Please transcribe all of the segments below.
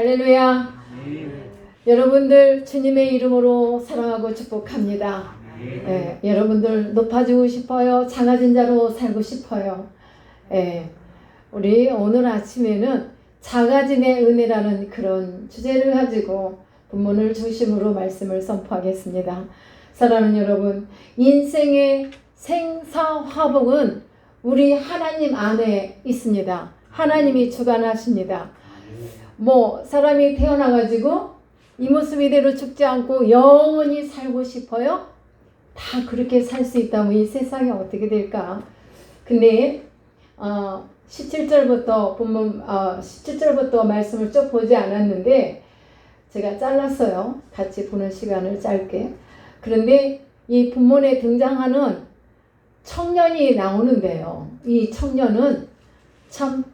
할렐루야. 여러분들 주님의 이름으로 사랑하고 축복합니다. 여러분들 높아지고 싶어요? 작아진 자로 살고 싶어요? 우리 오늘 아침에는 작아짐의 은혜라는 그런 주제를 가지고 본문을 중심으로 말씀을 선포하겠습니다. 사랑하는 여러분, 인생의 생사화복은 우리 하나님 안에 있습니다. 하나님이 주관하십니다. 사람이 태어나가지고 이 모습 이대로 죽지 않고 영원히 살고 싶어요? 다 그렇게 살 수 있다면 이 세상이 어떻게 될까? 근데 17절부터 본문 17절부터 말씀을 쭉 보지 않았는데 제가 잘랐어요. 같이 보는 시간을 짧게. 그런데 이 본문에 등장하는 청년이 나오는데요. 이 청년은 참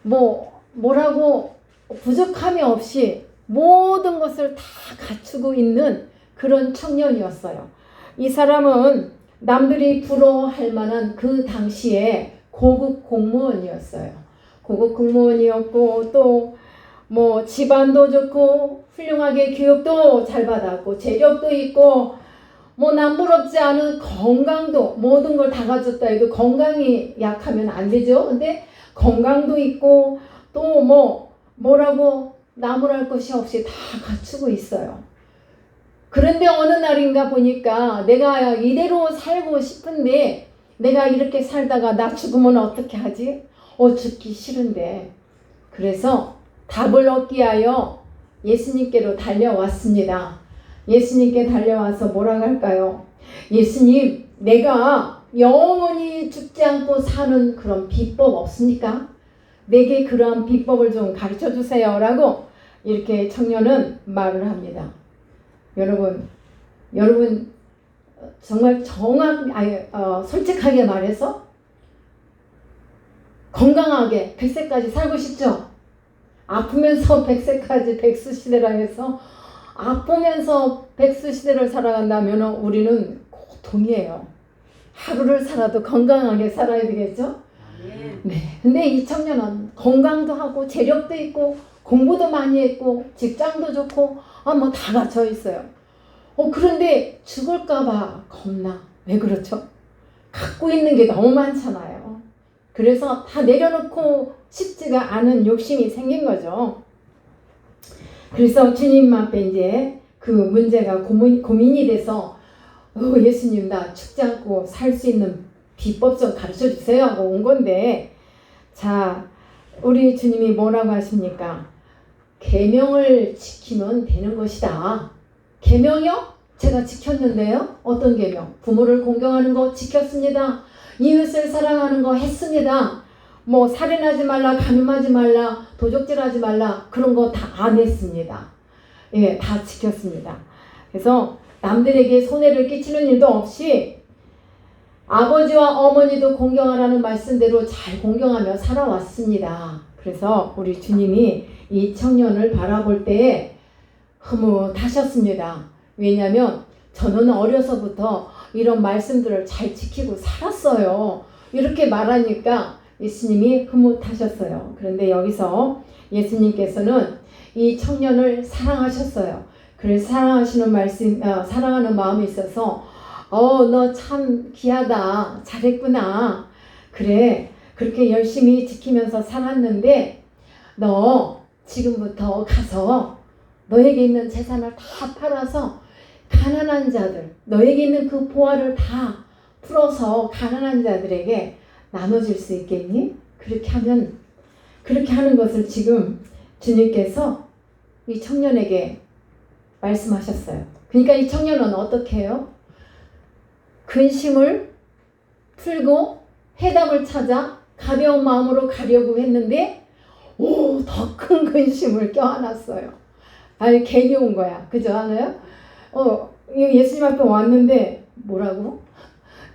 뭐라고 부족함이 없이 모든 것을 다 갖추고 있는 그런 청년이었어요. 이 사람은 남들이 부러워할 만한 그 당시에 고급 공무원이었어요. 고급 공무원이었고 또 집안도 좋고 훌륭하게 교육도 잘 받았고 재력도 있고 남부럽지 않은 건강도 모든 걸 다 가졌다 해도 건강이 약하면 안 되죠. 근데 건강도 있고 또 뭐라고 나무랄 것이 없이 다 갖추고 있어요. 그런데 어느 날인가 보니까 내가 이대로 살고 싶은데 내가 이렇게 살다가 나 죽으면 어떻게 하지? 죽기 싫은데. 그래서 답을 얻기 위하여 예수님께로 달려왔습니다. 예수님께 달려와서 뭐라고 할까요? 예수님, 내가 영원히 죽지 않고 사는 그런 비법 없습니까? 내게 그러한 비법을 좀 가르쳐 주세요. 라고 이렇게 청년은 말을 합니다. 여러분 정말 솔직하게 말해서 건강하게 100세까지 살고 싶죠? 아프면서 100세까지 백수시대라 해서 아프면서 백수시대를 살아간다면 우리는 고통이에요. 하루를 살아도 건강하게 살아야 되겠죠? 네. 근데 이 청년은 건강도 하고 재력도 있고 공부도 많이 했고 직장도 좋고 다 갖춰 있어요. 그런데 죽을까봐 겁나. 왜 그렇죠? 갖고 있는 게 너무 많잖아요. 그래서 다 내려놓고 싶지가 않은 욕심이 생긴 거죠. 그래서 주님 앞에 이제 그 문제가 고민이 돼서 예수님, 나 죽지 않고 살 수 있는 비법 좀 가르쳐 주세요 하고 온 건데, 자, 우리 주님이 뭐라고 하십니까? 계명을 지키면 되는 것이다. 계명이요? 제가 지켰는데요. 어떤 계명? 부모를 공경하는 거 지켰습니다. 이웃을 사랑하는 거 했습니다. 살인하지 말라, 간음하지 말라, 도적질하지 말라, 그런 거 다 안 했습니다. 다 지켰습니다. 그래서 남들에게 손해를 끼치는 일도 없이 아버지와 어머니도 공경하라는 말씀대로 잘 공경하며 살아왔습니다. 그래서 우리 주님이 이 청년을 바라볼 때에 흐뭇하셨습니다. 왜냐하면 저는 어려서부터 이런 말씀들을 잘 지키고 살았어요. 이렇게 말하니까 예수님이 흐뭇하셨어요. 그런데 여기서 예수님께서는 이 청년을 사랑하셨어요. 그래서 사랑하는 마음이 있어서 너 참 귀하다. 잘했구나. 그래. 그렇게 열심히 지키면서 살았는데 너 지금부터 가서 너에게 있는 재산을 다 팔아서 가난한 자들, 너에게 있는 그 보화를 다 풀어서 가난한 자들에게 나눠줄 수 있겠니? 그렇게 하는 것을 지금 주님께서 이 청년에게 말씀하셨어요. 그러니까 이 청년은 어떻게 해요? 근심을 풀고 해답을 찾아 가벼운 마음으로 가려고 했는데 더 큰 근심을 껴안았어요. 괜히 온 거야. 그죠? 않아요? 예수님 앞에 왔는데 뭐라고?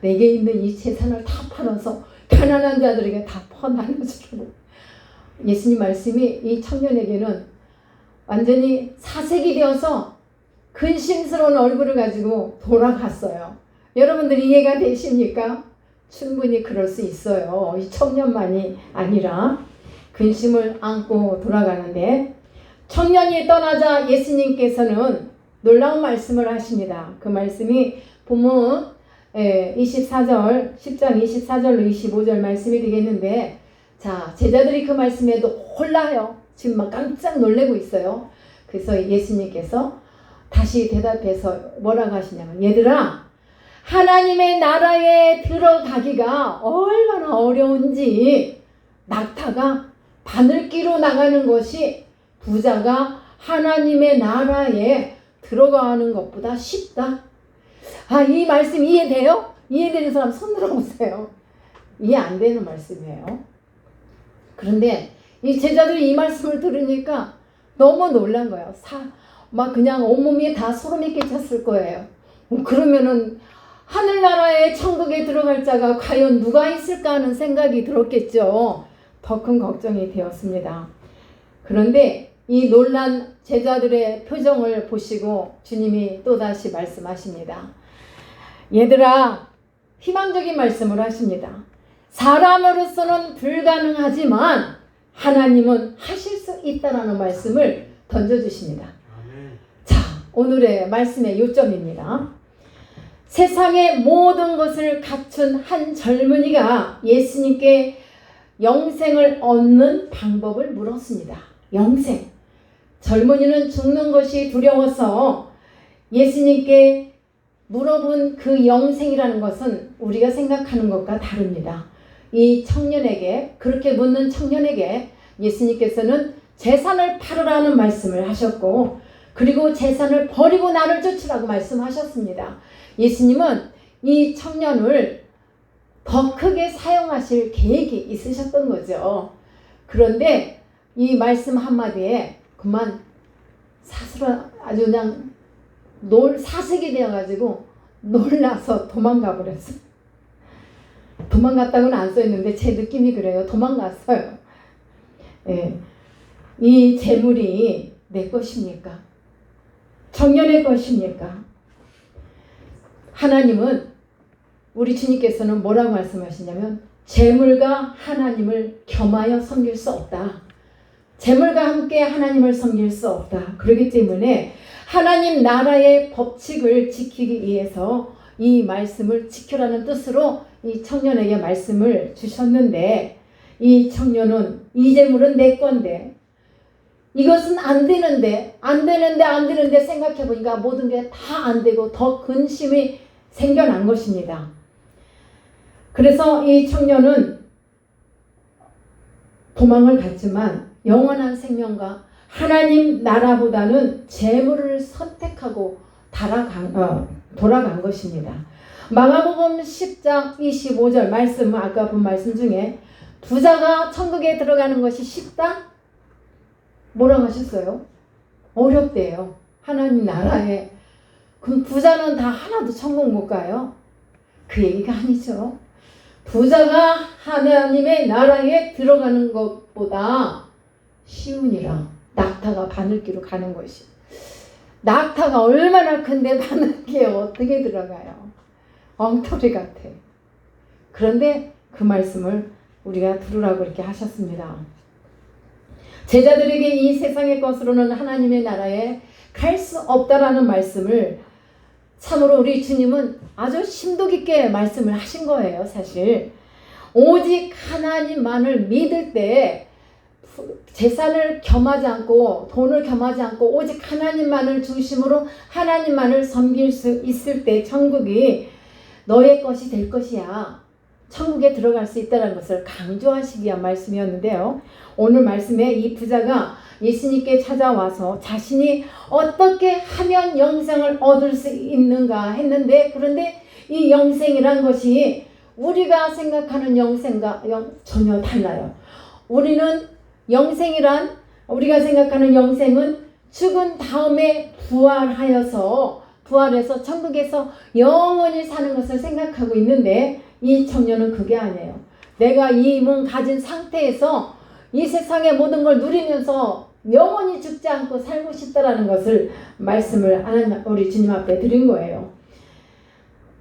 내게 있는 이 재산을 다 팔아서 가난한 자들에게 다 나눠주려고. 예수님 말씀이 이 청년에게는 완전히 사색이 되어서 근심스러운 얼굴을 가지고 돌아갔어요. 여러분들 이해가 되십니까? 충분히 그럴 수 있어요. 이 청년만이 아니라 근심을 안고 돌아가는데 청년이 떠나자 예수님께서는 놀라운 말씀을 하십니다. 그 말씀이 본문 24절, 10장 24절로 25절 말씀이 되겠는데, 자, 제자들이 그 말씀에 놀라요. 지금 막 깜짝 놀래고 있어요. 그래서 예수님께서 다시 대답해서 뭐라고 하시냐면, 얘들아, 하나님의 나라에 들어가기가 얼마나 어려운지 낙타가 바늘기로 나가는 것이 부자가 하나님의 나라에 들어가는 것보다 쉽다. 아, 이 말씀 이해돼요? 이해되는 사람 손 들어보세요. 이해 안 되는 말씀이에요. 그런데 이 제자들이 이 말씀을 들으니까 너무 놀란 거예요. 막 그냥 온몸이 다 소름이 끼쳤을 거예요. 그러면은 하늘나라의 천국에 들어갈 자가 과연 누가 있을까 하는 생각이 들었겠죠. 더 큰 걱정이 되었습니다. 그런데 이 놀란 제자들의 표정을 보시고 주님이 또다시 말씀하십니다. 얘들아, 희망적인 말씀을 하십니다. 사람으로서는 불가능하지만 하나님은 하실 수 있다라는 말씀을 던져주십니다. 자, 오늘의 말씀의 요점입니다. 세상의 모든 것을 갖춘 한 젊은이가 예수님께 영생을 얻는 방법을 물었습니다. 영생. 젊은이는 죽는 것이 두려워서 예수님께 물어본 그 영생이라는 것은 우리가 생각하는 것과 다릅니다. 이 청년에게, 그렇게 묻는 청년에게 예수님께서는 재산을 팔으라는 말씀을 하셨고, 그리고 재산을 버리고 나를 쫓으라고 말씀하셨습니다. 예수님은 이 청년을 더 크게 사용하실 계획이 있으셨던 거죠. 그런데 이 말씀 한마디에 그만 아주 그냥 사색이 되어가지고 놀라서 도망가 버렸어요. 도망갔다고는 안 써있는데 제 느낌이 그래요. 도망갔어요. 예. 이 재물이 내 것입니까? 청년의 것입니까? 하나님은, 우리 주님께서는 뭐라고 말씀하시냐면, 재물과 하나님을 겸하여 섬길 수 없다. 재물과 함께 하나님을 섬길 수 없다. 그렇기 때문에 하나님 나라의 법칙을 지키기 위해서 이 말씀을 지켜라는 뜻으로 이 청년에게 말씀을 주셨는데, 이 청년은 이 재물은 내 건데, 이것은 안 되는데 생각해보니까 모든 게 다 안 되고 더 근심이 생겨난 것입니다. 그래서 이 청년은 도망을 갔지만 영원한 생명과 하나님 나라보다는 재물을 선택하고 돌아간 것입니다. 마가복음 10장 25절 말씀, 아까 본 말씀 중에 부자가 천국에 들어가는 것이 쉽다? 뭐라고 하셨어요? 어렵대요. 하나님 나라에. 그럼 부자는 다 하나도 천국 못 가요? 그 얘기가 아니죠. 부자가 하나님의 나라에 들어가는 것보다 쉬우니라. 낙타가 바늘기로 가는 것이. 낙타가 얼마나 큰데 바늘기에 어떻게 들어가요? 엉터리 같아. 그런데 그 말씀을 우리가 들으라고 이렇게 하셨습니다. 제자들에게 이 세상의 것으로는 하나님의 나라에 갈 수 없다라는 말씀을 참으로 우리 주님은 아주 심도 깊게 말씀을 하신 거예요. 사실 오직 하나님만을 믿을 때 재산을 겸하지 않고 돈을 겸하지 않고 오직 하나님만을 중심으로 하나님만을 섬길 수 있을 때 천국이 너의 것이 될 것이야. 천국에 들어갈 수 있다는 것을 강조하시기 위한 말씀이었는데요. 오늘 말씀에 이 부자가 예수님께 찾아와서 자신이 어떻게 하면 영생을 얻을 수 있는가 했는데, 그런데 이 영생이란 것이 우리가 생각하는 영생과 전혀 달라요. 우리는 영생이란, 우리가 생각하는 영생은 죽은 다음에 부활해서 천국에서 영원히 사는 것을 생각하고 있는데, 이 청년은 그게 아니에요. 내가 이 몸 가진 상태에서 이 세상의 모든 걸 누리면서 영원히 죽지 않고 살고 싶다라는 것을 말씀을 우리 주님 앞에 드린 거예요.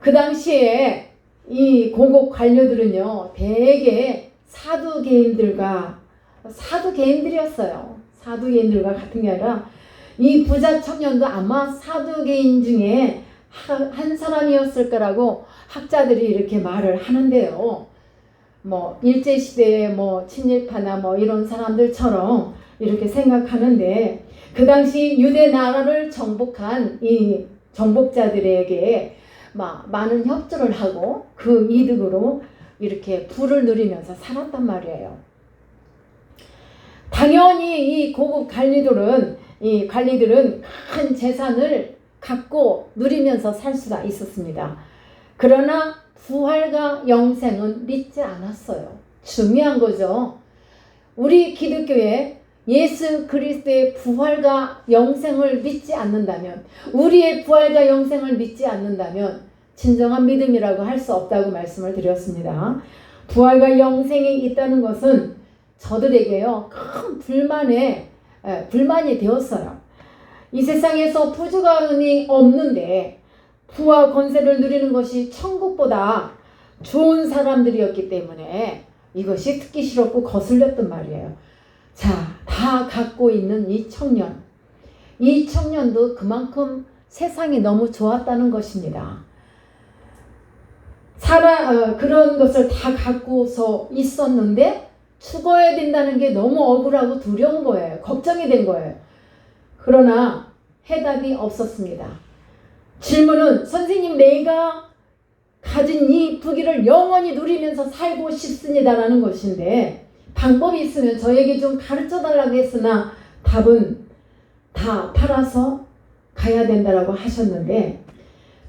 그 당시에 이 고국 관료들은요, 대개 사두개인들이었어요. 사두개인들과 같은 게 아니라 이 부자 청년도 아마 사두개인 중에 한 사람이었을 거라고 학자들이 이렇게 말을 하는데요. 뭐 일제시대에 뭐 친일파나 뭐 이런 사람들처럼 이렇게 생각하는데, 그 당시 유대 나라를 정복한 이 정복자들에게 많은 협조를 하고 그 이득으로 이렇게 부를 누리면서 살았단 말이에요. 당연히 이 고급 관리들은 큰 재산을 갖고 누리면서 살 수가 있었습니다. 그러나 부활과 영생은 믿지 않았어요. 중요한 거죠. 우리 기독교에 예수 그리스도의 부활과 영생을 믿지 않는다면, 우리의 부활과 영생을 믿지 않는다면 진정한 믿음이라고 할 수 없다고 말씀을 드렸습니다. 부활과 영생이 있다는 것은 저들에게요, 큰 불만이 되었어요. 이 세상에서 부족함이 없는데 부와 권세를 누리는 것이 천국보다 좋은 사람들이었기 때문에 이것이 듣기 싫었고 거슬렸단 말이에요. 자, 다 갖고 있는 이 청년도 그만큼 세상이 너무 좋았다는 것입니다. 그런 것을 다 갖고서 있었는데 죽어야 된다는 게 너무 억울하고 두려운 거예요. 걱정이 된 거예요. 그러나 해답이 없었습니다. 질문은, 선생님, 내가 가진 이 부귀를 영원히 누리면서 살고 싶습니다라는 것인데, 방법이 있으면 저에게 좀 가르쳐 달라고 했으나 답은 다 팔아서 가야 된다라고 하셨는데,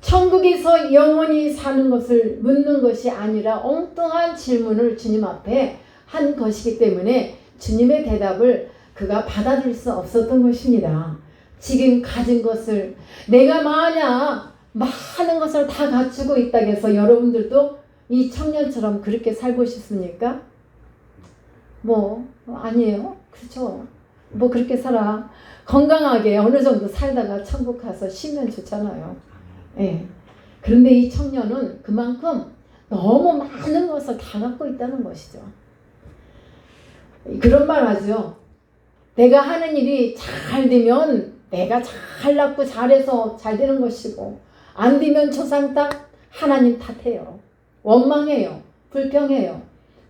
천국에서 영원히 사는 것을 묻는 것이 아니라 엉뚱한 질문을 주님 앞에 한 것이기 때문에 주님의 대답을 그가 받아들일 수 없었던 것입니다. 지금 가진 것을, 내가 만약 많은 것을 다 갖추고 있다고 해서 여러분들도 이 청년처럼 그렇게 살고 싶습니까? 아니에요. 그렇죠. 그렇게 살아. 건강하게 어느 정도 살다가 천국 가서 쉬면 좋잖아요. 예. 그런데 이 청년은 그만큼 너무 많은 것을 다 갖고 있다는 것이죠. 그런 말 하죠. 내가 하는 일이 잘 되면 내가 잘났고 잘해서 잘 되는 것이고, 안 되면 조상 탓, 하나님 탓해요. 원망해요. 불평해요.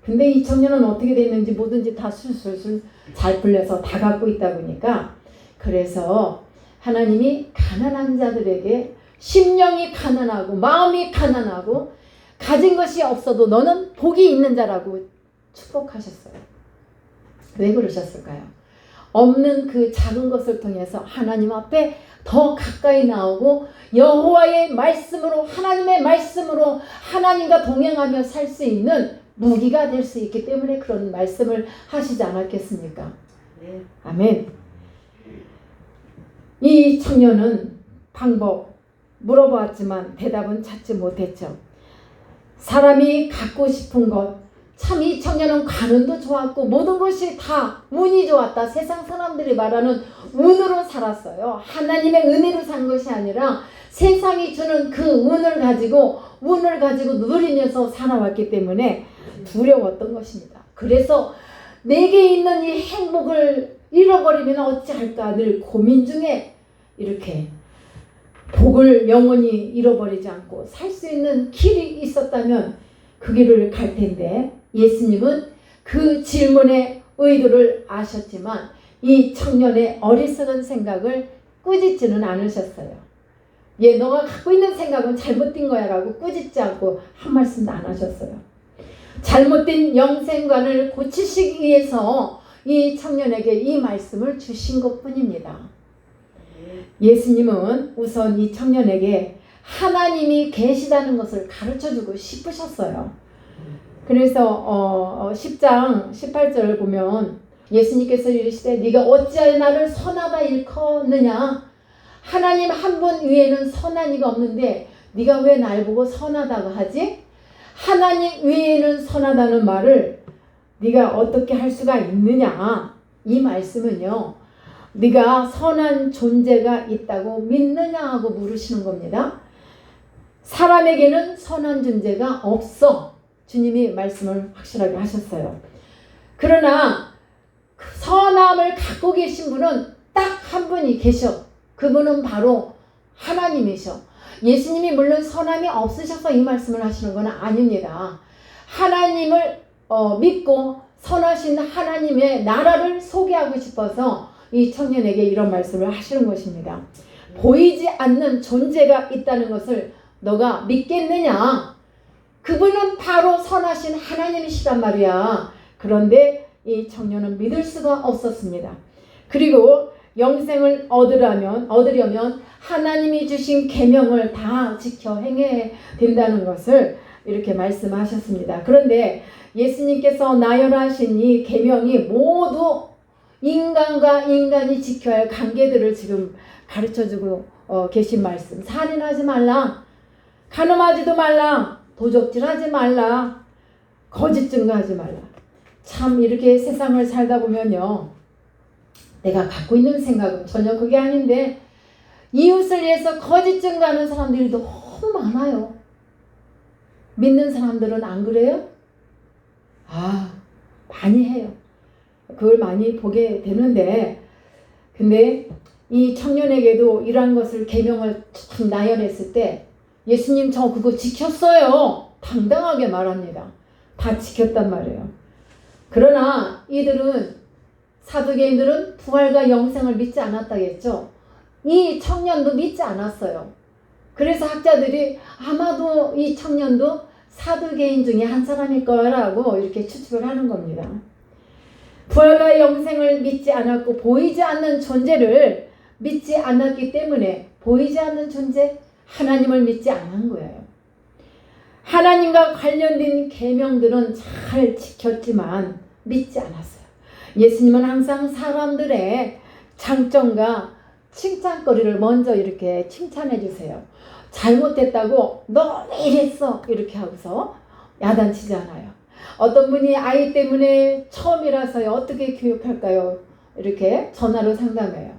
근데 이 청년은 어떻게 됐는지 뭐든지 다 술술술 잘 풀려서 다 갖고 있다 보니까, 그래서 하나님이 가난한 자들에게 심령이 가난하고 마음이 가난하고 가진 것이 없어도 너는 복이 있는 자라고 축복하셨어요. 왜 그러셨을까요? 없는 그 작은 것을 통해서 하나님 앞에 더 가까이 나오고 여호와의 말씀으로, 하나님의 말씀으로 하나님과 동행하며 살 수 있는 무기가 될 수 있기 때문에 그런 말씀을 하시지 않았겠습니까? 네. 아멘. 이 청년은 방법 물어보았지만 대답은 찾지 못했죠. 사람이 갖고 싶은 것, 참 이 청년은 관운도 좋았고 모든 것이 다 운이 좋았다. 세상 사람들이 말하는 운으로 살았어요. 하나님의 은혜로 산 것이 아니라 세상이 주는 그 운을 가지고 누리면서 살아왔기 때문에 두려웠던 것입니다. 그래서 내게 있는 이 행복을 잃어버리면 어찌할까 늘 고민 중에 이렇게 복을 영원히 잃어버리지 않고 살 수 있는 길이 있었다면 그 길을 갈 텐데, 예수님은 그 질문의 의도를 아셨지만 이 청년의 어리석은 생각을 꾸짖지는 않으셨어요. 너가 갖고 있는 생각은 잘못된 거야 라고 꾸짖지 않고 한 말씀도 안 하셨어요. 잘못된 영생관을 고치시기 위해서 이 청년에게 이 말씀을 주신 것뿐입니다. 예수님은 우선 이 청년에게 하나님이 계시다는 것을 가르쳐주고 싶으셨어요. 그래서 10장 18절을 보면 예수님께서 이르시되 네가 어찌하여 나를 선하다 일컫느냐. 하나님 한 분 외에는 선한 이가 없는데 네가 왜 날 보고 선하다고 하지? 하나님 외에는 선하다는 말을 네가 어떻게 할 수가 있느냐. 이 말씀은요, 네가 선한 존재가 있다고 믿느냐 하고 물으시는 겁니다. 사람에게는 선한 존재가 없어. 주님이 말씀을 확실하게 하셨어요. 그러나 선함을 갖고 계신 분은 딱 한 분이 계셔. 그분은 바로 하나님이셔. 예수님이 물론 선함이 없으셔서 이 말씀을 하시는 건 아닙니다. 하나님을 믿고 선하신 하나님의 나라를 소개하고 싶어서 이 청년에게 이런 말씀을 하시는 것입니다. 보이지 않는 존재가 있다는 것을 너가 믿겠느냐? 그분은 바로 선하신 하나님이시란 말이야. 그런데 이 청년은 믿을 수가 없었습니다. 그리고 영생을 얻으려면 하나님이 주신 계명을 다 지켜 행해야 된다는 것을 이렇게 말씀하셨습니다. 그런데 예수님께서 나열하신 이 계명이 모두 인간과 인간이 지켜야 할 관계들을 지금 가르쳐주고 계신 말씀. 살인하지 말라, 간음하지도 말라, 도적질하지 말라, 거짓 증거하지 말라. 참 이렇게 세상을 살다 보면요, 내가 갖고 있는 생각은 전혀 그게 아닌데 이웃을 위해서 거짓 증거하는 사람들이 너무 많아요. 믿는 사람들은 안 그래요? 많이 해요. 그걸 많이 보게 되는데, 근데 이 청년에게도 이러한 것을 계명을 참 나열했을 때 예수님 저 그거 지켰어요. 당당하게 말합니다. 다 지켰단 말이에요. 그러나 이들은, 사두개인들은 부활과 영생을 믿지 않았다겠죠. 이 청년도 믿지 않았어요. 그래서 학자들이 아마도 이 청년도 사두개인 중에 한 사람일 거라고 이렇게 추측을 하는 겁니다. 부활과 영생을 믿지 않았고 보이지 않는 존재를 믿지 않았기 때문에, 보이지 않는 존재, 하나님을 믿지 않은 거예요. 하나님과 관련된 계명들은 잘 지켰지만 믿지 않았어요. 예수님은 항상 사람들의 장점과 칭찬거리를 먼저 이렇게 칭찬해 주세요. 잘못됐다고 너 왜 이랬어 이렇게 하고서 야단치지 않아요. 어떤 분이 아이 때문에 처음이라서요, 어떻게 교육할까요? 이렇게 전화로 상담해요.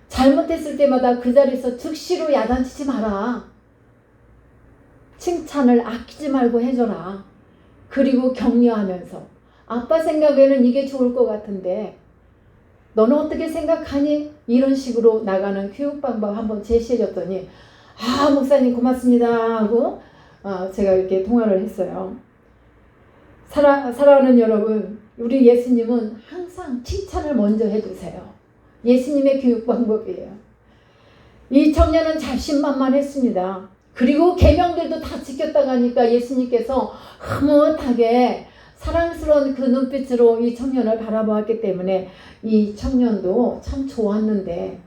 잘못했을 때마다 그 자리에서 즉시로 야단치지 마라. 칭찬을 아끼지 말고 해줘라. 그리고 격려하면서, 아빠 생각에는 이게 좋을 것 같은데 너는 어떻게 생각하니? 이런 식으로 나가는 교육 방법 한번 제시해 줬더니 목사님 고맙습니다 하고 제가 이렇게 통화를 했어요. 사랑하는 여러분, 우리 예수님은 항상 칭찬을 먼저 해주세요. 예수님의 교육 방법이에요. 이 청년은 자신만만했습니다. 그리고 계명들도 다 지켰다고 하니까 예수님께서 흐뭇하게 사랑스러운 그 눈빛으로 이 청년을 바라보았기 때문에 이 청년도 참 좋았는데,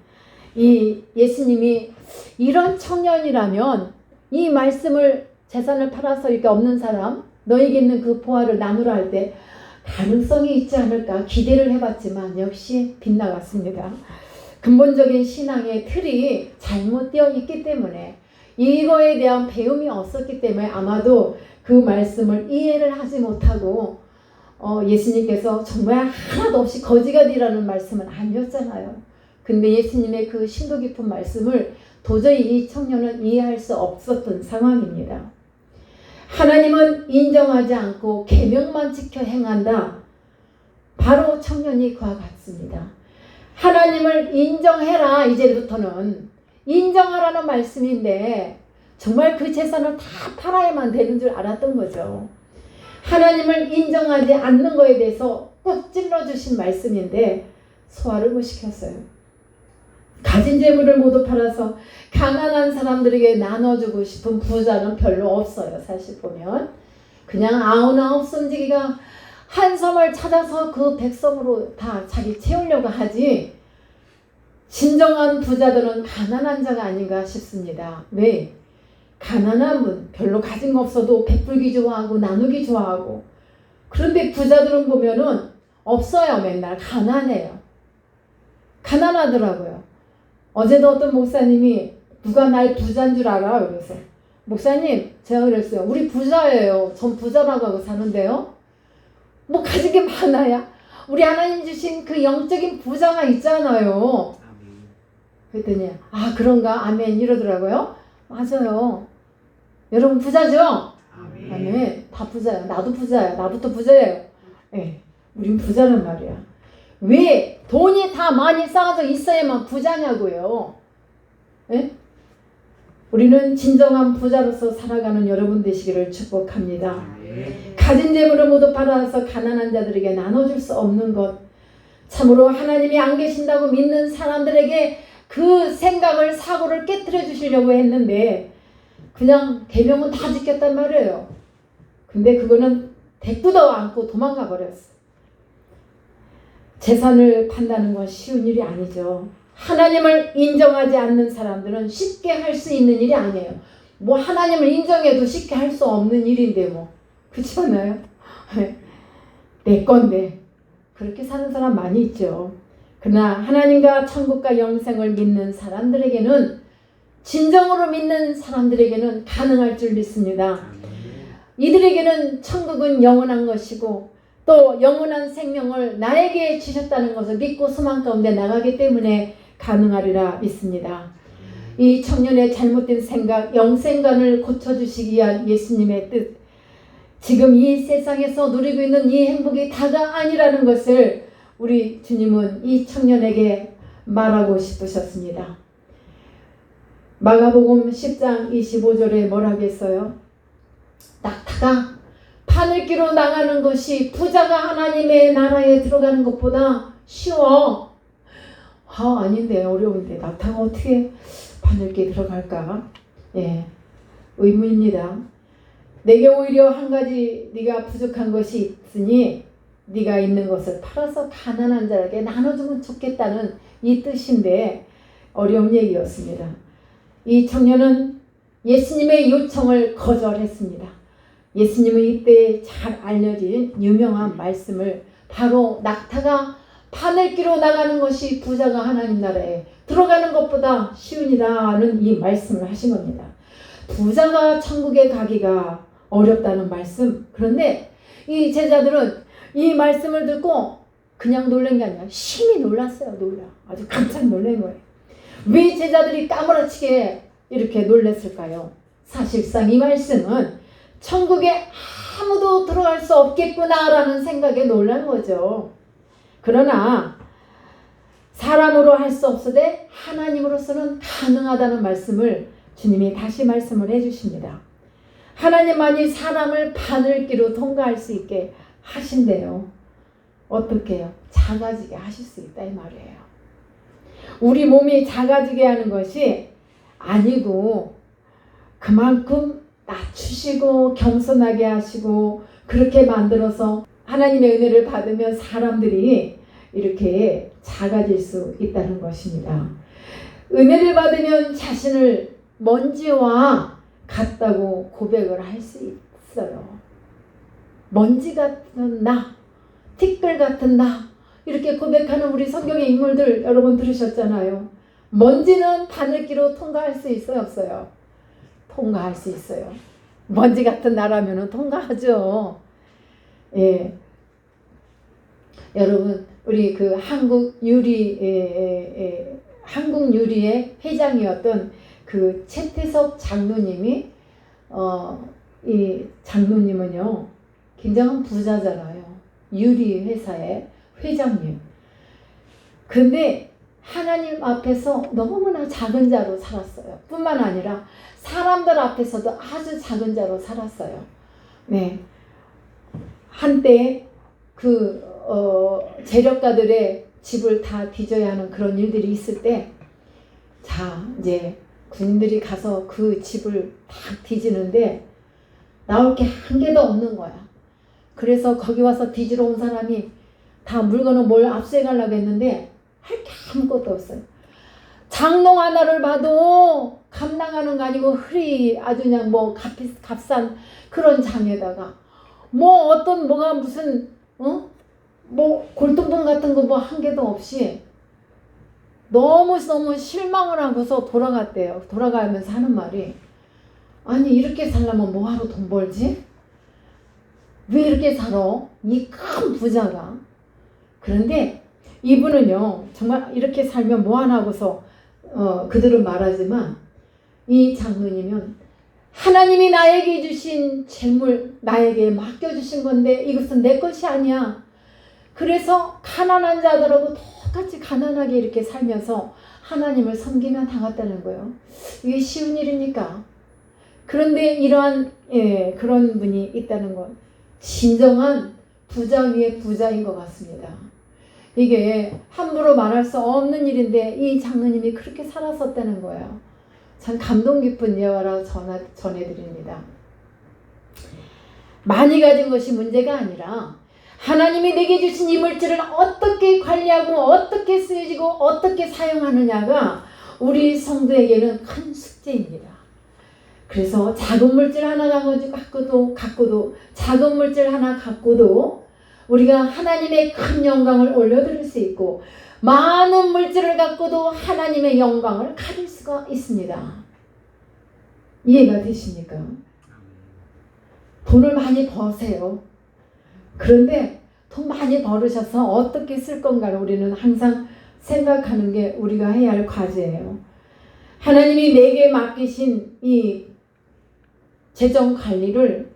이 예수님이 이런 청년이라면 이 말씀을, 재산을 팔아서 이렇게 없는 사람 너에게 있는 그 보화를 나누라 할 때 가능성이 있지 않을까 기대를 해봤지만 역시 빗나갔습니다. 근본적인 신앙의 틀이 잘못되어 있기 때문에, 이거에 대한 배움이 없었기 때문에 아마도 그 말씀을 이해를 하지 못하고 예수님께서 정말 하나도 없이 거지가니라는 말씀은 아니었잖아요. 근데 예수님의 그 심도 깊은 말씀을 도저히 이 청년은 이해할 수 없었던 상황입니다. 하나님은 인정하지 않고 계명만 지켜 행한다. 바로 청년이 그와 같습니다. 하나님을 인정해라. 이제부터는 인정하라는 말씀인데 정말 그 재산을 다 팔아야만 되는 줄 알았던 거죠. 하나님을 인정하지 않는 거에 대해서 꼭 찔러주신 말씀인데 소화를 못 시켰어요. 가진 재물을 모두 팔아서 가난한 사람들에게 나눠주고 싶은 부자는 별로 없어요. 사실 보면 그냥 아흔아홉 손지기가 한 섬을 찾아서 그 백성으로 다 자기 채우려고 하지, 진정한 부자들은 가난한 자가 아닌가 싶습니다. 왜? 가난한 분, 별로 가진 거 없어도 베풀기 좋아하고 나누기 좋아하고, 그런데 부자들은 보면은 없어요. 맨날 가난해요. 가난하더라고요. 어제도 어떤 목사님이 누가 날 부자인 줄 알아? 그래서 목사님, 제가 그랬어요. 우리 부자예요. 전 부자라고 하고 사는데요. 뭐 가진 게 많아야? 우리 하나님 주신 그 영적인 부자가 있잖아요. 그랬더니 그런가? 아멘 이러더라고요. 맞아요. 여러분 부자죠? 아멘. 다 부자야. 나도 부자야. 나부터 부자예요. 네, 우린 부자란 말이야. 왜 돈이 다 많이 쌓아져 있어야만 부자냐고요. 예? 우리는 진정한 부자로서 살아가는 여러분 되시기를 축복합니다. 가진 재물을 모두 받아서 가난한 자들에게 나눠줄 수 없는 것, 참으로 하나님이 안 계신다고 믿는 사람들에게 그 생각을, 사고를 깨뜨려 주시려고 했는데 그냥 계명은 다 지켰단 말이에요. 근데 그거는 대꾸도 않고 도망가 버렸어. 재산을 판다는 건 쉬운 일이 아니죠. 하나님을 인정하지 않는 사람들은 쉽게 할 수 있는 일이 아니에요. 뭐 하나님을 인정해도 쉽게 할 수 없는 일인데 뭐. 그렇지 않나요? 내 건데. 그렇게 사는 사람 많이 있죠. 그러나 하나님과 천국과 영생을 믿는 사람들에게는, 진정으로 믿는 사람들에게는 가능할 줄 믿습니다. 이들에게는 천국은 영원한 것이고 또 영원한 생명을 나에게 주셨다는 것을 믿고 소망 가운데 나가기 때문에 가능하리라 믿습니다. 이 청년의 잘못된 생각, 영생관을 고쳐주시기 위한 예수님의 뜻, 지금 이 세상에서 누리고 있는 이 행복이 다가 아니라는 것을 우리 주님은 이 청년에게 말하고 싶으셨습니다. 마가복음 10장 25절에 뭐라고 했어요? 낙타가 바늘기로 나가는 것이 부자가 하나님의 나라에 들어가는 것보다 쉬워. 아닌데, 어려운데 낙타가 어떻게 바늘기에 들어갈까? 예, 의문입니다. 내게 오히려 한 가지 네가 부족한 것이 있으니 네가 있는 것을 팔아서 가난한 자에게 나눠주면 좋겠다는 이 뜻인데 어려운 얘기였습니다. 이 청년은 예수님의 요청을 거절했습니다. 예수님은 이때 잘 알려진 유명한 말씀을, 바로 낙타가 바늘기로 나가는 것이 부자가 하나님 나라에 들어가는 것보다 쉬우니라는 이 말씀을 하신 겁니다. 부자가 천국에 가기가 어렵다는 말씀. 그런데 이 제자들은 이 말씀을 듣고 그냥 놀란 게 아니라 심히 놀랐어요. 아주 깜짝 놀란 거예요. 왜 제자들이 까무러치게 이렇게 놀랐을까요? 사실상 이 말씀은 천국에 아무도 들어갈 수 없겠구나라는 생각에 놀란 거죠. 그러나 사람으로 할 수 없으되 하나님으로서는 가능하다는 말씀을 주님이 다시 말씀을 해주십니다. 하나님만이 사람을 바늘기로 통과할 수 있게 하신대요. 어떻게 해요? 작아지게 하실 수 있다 이 말이에요. 우리 몸이 작아지게 하는 것이 아니고 그만큼 낮추시고 겸손하게 하시고 그렇게 만들어서 하나님의 은혜를 받으면 사람들이 이렇게 작아질 수 있다는 것입니다. 은혜를 받으면 자신을 먼지와 같다고 고백을 할 수 있어요. 먼지 같은 나, 티끌 같은 나, 이렇게 고백하는 우리 성경의 인물들 여러분 들으셨잖아요. 먼지는 바늘기로 통과할 수 있어요, 없어요? 통과할 수 있어요. 먼지 같은 나라면은 통과하죠. 예. 여러분, 우리 그 한국 유리의 회장이었던 그 최태석 장로님이, 이 장로님은요, 굉장한 부자잖아요. 유리 회사의 회장님. 근데 하나님 앞에서 너무나 작은 자로 살았어요. 뿐만 아니라 사람들 앞에서도 아주 작은 자로 살았어요. 네. 한때 재력가들의 집을 다 뒤져야 하는 그런 일들이 있을 때, 이제 군인들이 가서 그 집을 다 뒤지는데 나올 게 한 개도 없는 거야. 그래서 거기 와서 뒤지러 온 사람이 다 물건을 뭘 압수해 가려고 했는데 할 게 아무것도 없어요. 장롱 하나를 봐도 감당하는 거 아니고 아주 그냥 뭐 값싼 그런 장에다가 뭐가 무슨 뭐 골동품 같은 거 뭐 한 개도 없이 너무 실망을 하고서 돌아갔대요. 돌아가면서 하는 말이, 아니 이렇게 살려면 뭐하러 돈 벌지? 왜 이렇게 살아? 이 큰 부자가. 그런데 이분은요, 정말 이렇게 살면 뭐하나 하고서 그들은 말하지만, 이 장로님은 하나님이 나에게 주신 재물, 나에게 맡겨주신 건데 이것은 내 것이 아니야. 그래서 가난한 자들하고 똑같이 가난하게 이렇게 살면서 하나님을 섬기며 당했다는 거예요. 이게 쉬운 일입니까? 그런데 이러한 그런 분이 있다는 건 진정한 부자 위에 부자인 것 같습니다. 이게 함부로 말할 수 없는 일인데 이 장로님이 그렇게 살았었다는 거예요. 참 감동 깊은 예화라 전해드립니다. 많이 가진 것이 문제가 아니라 하나님이 내게 주신 이 물질을 어떻게 관리하고 어떻게 쓰여지고 어떻게 사용하느냐가 우리 성도에게는 큰 숙제입니다. 그래서 작은 물질 하나 갖고도 작은 물질 하나 갖고도 우리가 하나님의 큰 영광을 올려드릴 수 있고 많은 물질을 갖고도 하나님의 영광을 가질 수가 있습니다. 이해가 되십니까? 돈을 많이 버세요. 그런데 돈 많이 벌으셔서 어떻게 쓸 건가를 우리는 항상 생각하는 게 우리가 해야 할 과제예요. 하나님이 내게 맡기신 이 재정 관리를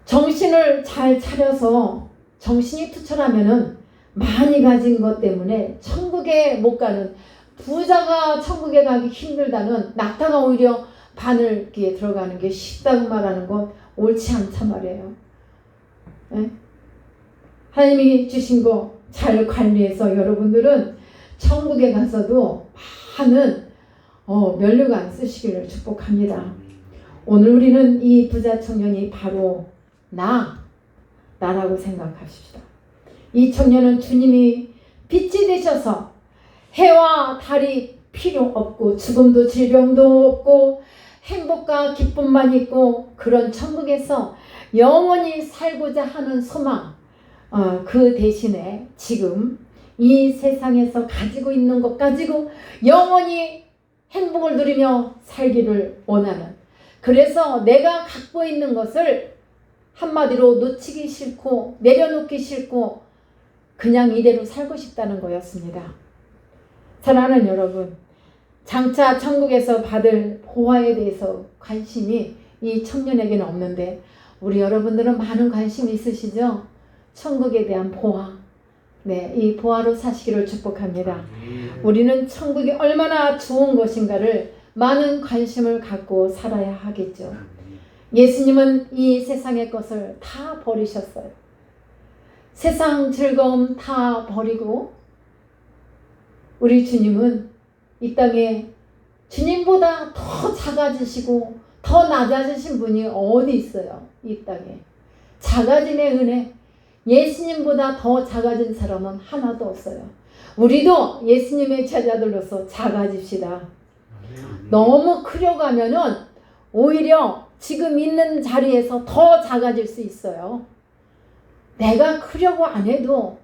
정신을 잘 차려서 정신이 투철하면은 많이 가진 것 때문에 천국에 못 가는, 부자가 천국에 가기 힘들다는 낙타가 오히려 바늘기에 들어가는 게 쉽다고 말하는 건 옳지 않단 말이에요. 네? 하나님이 주신 거 잘 관리해서 여러분들은 천국에 가서도 많은 면류관 쓰시기를 축복합니다. 오늘 우리는 이 부자 청년이 바로 나라고 생각하십시다. 이 청년은 주님이 빛이 되셔서 해와 달이 필요 없고 죽음도 질병도 없고 행복과 기쁨만 있고 그런 천국에서 영원히 살고자 하는 소망, 그 대신에 지금 이 세상에서 가지고 있는 것 가지고 영원히 행복을 누리며 살기를 원하는, 그래서 내가 갖고 있는 것을 한마디로 놓치기 싫고 내려놓기 싫고 그냥 이대로 살고 싶다는 거였습니다. 사랑하는 여러분, 장차 천국에서 받을 보화에 대해서 관심이 이 청년에게는 없는데 우리 여러분들은 많은 관심이 있으시죠? 천국에 대한 보화. 네, 이 보화로 사시기를 축복합니다. 우리는 천국이 얼마나 좋은 것인가를 많은 관심을 갖고 살아야 하겠죠. 예수님은 이 세상의 것을 다 버리셨어요. 세상 즐거움 다 버리고 우리 주님은 이 땅에 주님보다 더 작아지시고 더 낮아지신 분이 어디 있어요? 이 땅에. 작아짐의 은혜, 예수님보다 더 작아진 사람은 하나도 없어요. 우리도 예수님의 제자들로서 작아집시다. 너무 크려고 하면은 오히려 지금 있는 자리에서 더 작아질 수 있어요. 내가 크려고 안 해도,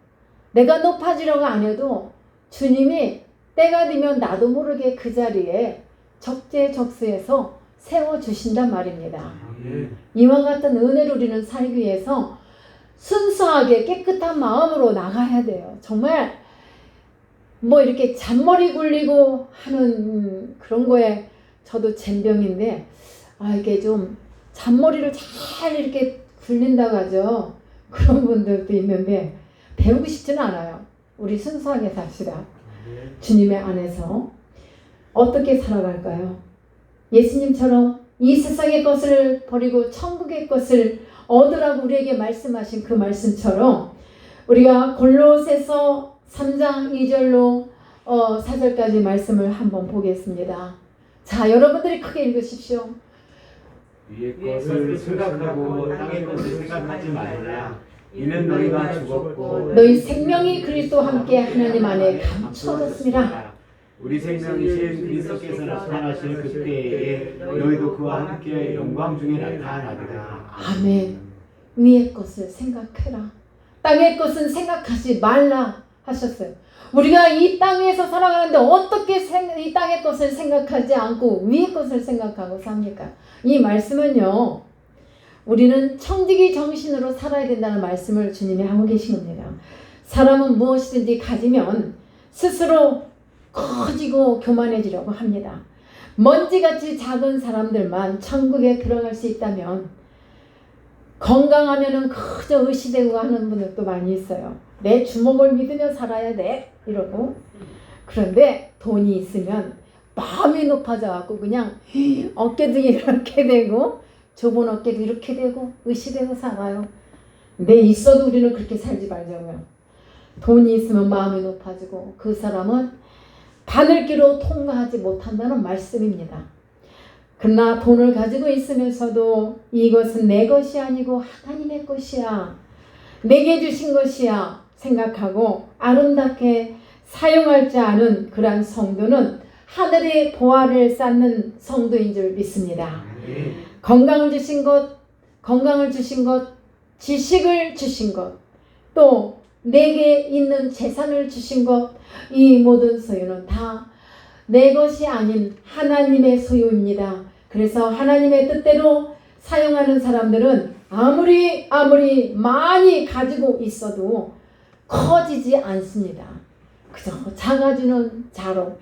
내가 높아지려고 안 해도 주님이 때가 되면 나도 모르게 그 자리에 적재적소에서 세워주신단 말입니다. 이와 같은 은혜를 우리는 살기 위해서 순수하게 깨끗한 마음으로 나가야 돼요. 정말 뭐 이렇게 잔머리 굴리고 하는 그런 거에 저도 젬병인데, 이게 좀 잔머리를 잘 이렇게 굴린다고 하죠. 그런 분들도 있는데 배우고 싶지는 않아요. 우리 순수하게 삽시다. 주님의 안에서 어떻게 살아갈까요? 예수님처럼 이 세상의 것을 버리고 천국의 것을 얻으라고 우리에게 말씀하신 그 말씀처럼 우리가 골로새서 3장 2절로 4절까지 말씀을 한번 보겠습니다. 자, 여러분들이 크게 읽으십시오. 위의 것을 생각하고 땅의 것을 생각하지 말라. 이는 너희가 죽었고 너희 생명이 그리스도와 함께 하나님 안에 감춰졌습니다. 우리 생명이신 그리스도께서 나타나실 그때에 너희도 그와 함께 영광 중에 나타나리라. 아멘. 위의 것을 생각해라. 땅의 것은 생각하지 말라 하셨어요. 우리가 이 땅에서 살아가는데 어떻게 이 땅의 것을 생각하지 않고 위의 것을 생각하고 삽니까? 이 말씀은요, 우리는 청지기 정신으로 살아야 된다는 말씀을 주님이 하고 계신 겁니다. 사람은 무엇이든지 가지면 스스로 커지고 교만해지려고 합니다. 먼지같이 작은 사람들만 천국에 들어갈 수 있다면 건강하면은 그저 의시되고 하는 분들도 많이 있어요. 내 주먹을 믿으며 살아야 돼 이러고. 그런데 돈이 있으면 마음이 높아져 갖고 그냥 어깨도 이렇게 되고 좁은 어깨도 이렇게 되고 의시되고 살아요. 근데 있어도 우리는 그렇게 살지 말자고요. 돈이 있으면 마음이 높아지고 그 사람은 바늘기로 통과하지 못한다는 말씀입니다. 그러나 돈을 가지고 있으면서도 이것은 내 것이 아니고 하나님의 것이야, 내게 주신 것이야 생각하고 아름답게 사용할 줄 아는 그러한 성도는 하늘의 보화를 쌓는 성도인 줄 믿습니다. 건강을 주신 것, 지식을 주신 것, 또 내게 있는 재산을 주신 것, 이 모든 소유는 다 내 것이 아닌 하나님의 소유입니다. 그래서 하나님의 뜻대로 사용하는 사람들은 아무리 많이 가지고 있어도 커지지 않습니다. 그저 작아지는 자로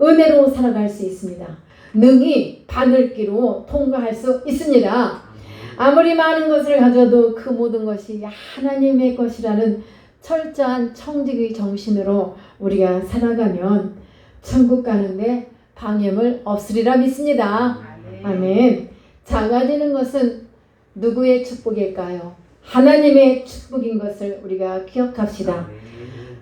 은혜로 살아갈 수 있습니다. 능히 바늘기로 통과할 수 있습니다. 아무리 많은 것을 가져도 그 모든 것이 하나님의 것이라는 철저한 청지기 정신으로 우리가 살아가면 천국 가는데 방해물 없으리라 믿습니다. 아멘. 작아지는 것은 누구의 축복일까요? 하나님의 축복인 것을 우리가 기억합시다.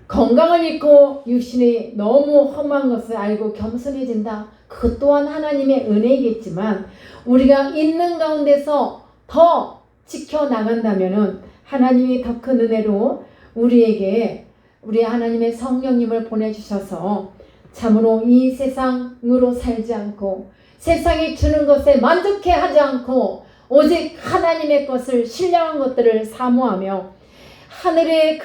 건강을 잃고 육신이 너무 험한 것을 알고 겸손해진다. 그것 또한 하나님의 은혜이겠지만 우리가 있는 가운데서 더 지켜나간다면 하나님이 더 큰 은혜로 우리에게 우리 하나님의 성령님을 보내주셔서 참으로 이 세상으로 살지 않고 세상이 주는 것에 만족해 하지 않고 오직 하나님의 것을 신령한 것들을 사모하며 하늘의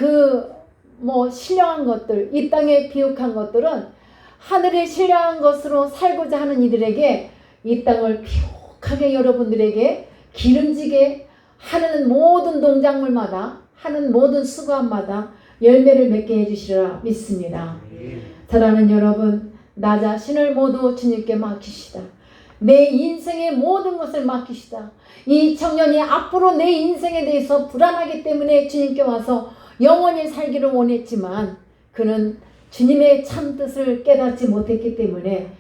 신령한 것들, 이 땅에 비옥한 것들은 하늘의 신령한 것으로 살고자 하는 이들에게 이 땅을 비옥하게 여러분들에게 기름지게 하는 모든 동작물마다 하는 모든 수고함마다 열매를 맺게 해주시리라 믿습니다. 사랑하는 여러분, 나 자신을 모두 주님께 맡기시다. 내 인생의 모든 것을 맡기시다. 이 청년이 앞으로 내 인생에 대해서 불안하기 때문에 주님께 와서 영원히 살기를 원했지만 그는 주님의 참 뜻을 깨닫지 못했기 때문에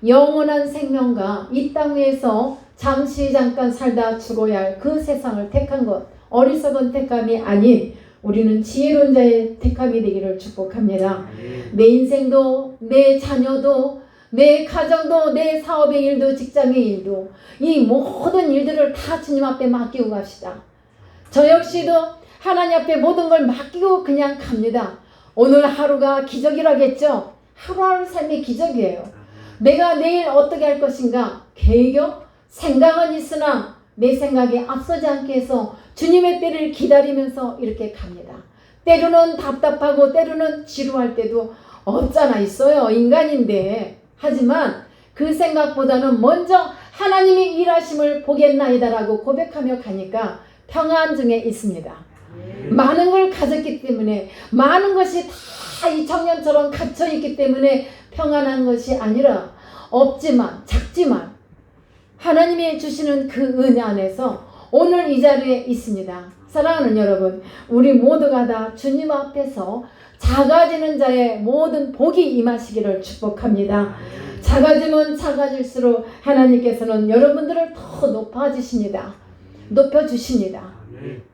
영원한 생명과 이 땅 위에서 잠깐 살다 죽어야 할 그 세상을 택한 것, 어리석은 택함이 아닌 우리는 지혜로운 자의 택함이 되기를 축복합니다. 내 인생도, 내 자녀도, 내 가정도, 내 사업의 일도, 직장의 일도, 이 모든 일들을 다 주님 앞에 맡기고 갑시다. 저 역시도 하나님 앞에 모든 걸 맡기고 그냥 갑니다. 오늘 하루가 기적이라겠죠? 하루하루 삶이 기적이에요. 내가 내일 어떻게 할 것인가? 계획, 생각은 있으나 내 생각에 앞서지 않게 해서 주님의 때를 기다리면서 이렇게 갑니다. 때로는 답답하고 때로는 지루할 때도 없잖아 있어요. 인간인데. 하지만 그 생각보다는 먼저 하나님이 일하심을 보겠나이다라고 고백하며 가니까 평안 중에 있습니다. 많은 걸 가졌기 때문에 많은 것이 다 이 청년처럼 갇혀있기 때문에 평안한 것이 아니라 없지만 작지만 하나님이 주시는 그 은혜 안에서 오늘 이 자리에 있습니다. 사랑하는 여러분, 우리 모두가 다 주님 앞에서 작아지는 자의 모든 복이 임하시기를 축복합니다. 작아지면 작아질수록 하나님께서는 여러분들을 더 높아주십니다. 높여주십니다.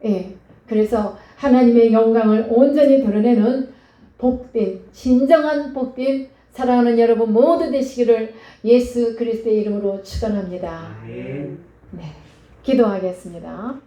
예, 그래서 하나님의 영광을 온전히 드러내는 복된, 진정한 복된 사랑하는 여러분 모두 되시기를 예수 그리스도의 이름으로 축원합니다. 네, 기도하겠습니다.